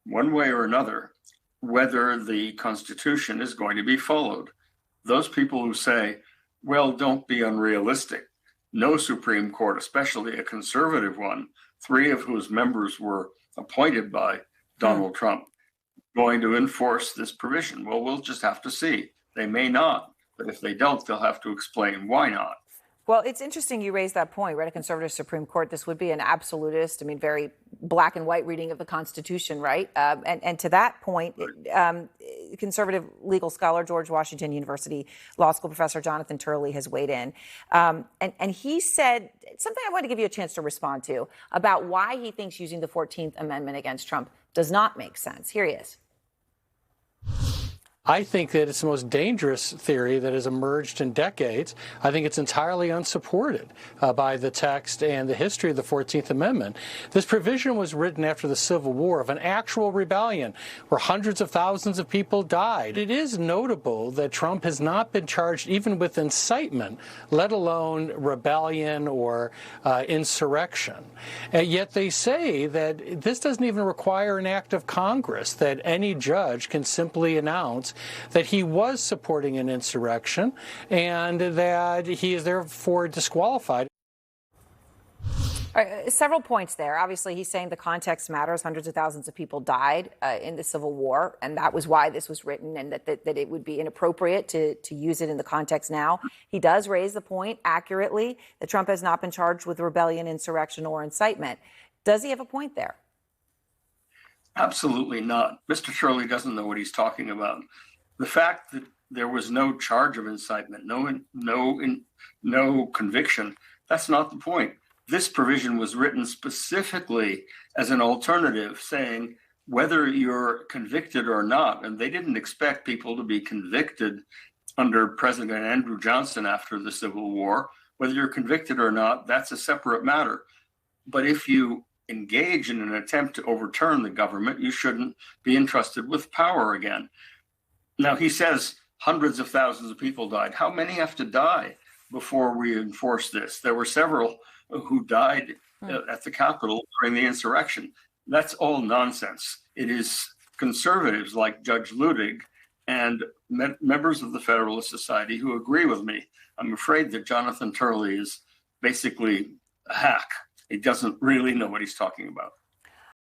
one way or another, whether the Constitution is going to be followed. Those people who say, well, don't be unrealistic. No Supreme Court, especially a conservative one, 3 of whose members were appointed by Donald Trump, going to enforce this provision. Well, we'll just have to see. They may not, but if they don't, they'll have to explain why not. Well, it's interesting you raised that point, right? A conservative Supreme Court, this would be an absolutist, very black and white reading of the Constitution, right? And to that point, conservative legal scholar, George Washington University Law School professor Jonathan Turley has weighed in. And he said something I want to give you a chance to respond to about why he thinks using the 14th Amendment against Trump does not make sense. Here he is. I think that it's the most dangerous theory that has emerged in decades. I think it's entirely unsupported by the text and the history of the 14th Amendment. This provision was written after the Civil War of an actual rebellion where hundreds of thousands of people died. It is notable that Trump has not been charged even with incitement, let alone rebellion or insurrection. And yet they say that this doesn't even require an act of Congress, that any judge can simply announce that he was supporting an insurrection and that he is therefore disqualified. Several points there. Obviously, he's saying the context matters. Hundreds of thousands of people died in the Civil War, and that was why this was written, and that it would be inappropriate to use it in the context now. He does raise the point accurately that Trump has not been charged with rebellion, insurrection, or incitement. Does he have a point there? Absolutely not. Mr. Turley doesn't know what he's talking about. The fact that there was no charge of incitement, no conviction, that's not the point. This provision was written specifically as an alternative, saying whether you're convicted or not, and they didn't expect people to be convicted under President Andrew Johnson after the Civil War. Whether you're convicted or not, that's a separate matter. But if you engage in an attempt to overturn the government, you shouldn't be entrusted with power again. Now, he says hundreds of thousands of people died. How many have to die before we enforce this? There were several who died at the Capitol during the insurrection. That's all nonsense. It is conservatives like Judge Ludig and members of the Federalist Society who agree with me. I'm afraid that Jonathan Turley is basically a hack. He doesn't really know what he's talking about.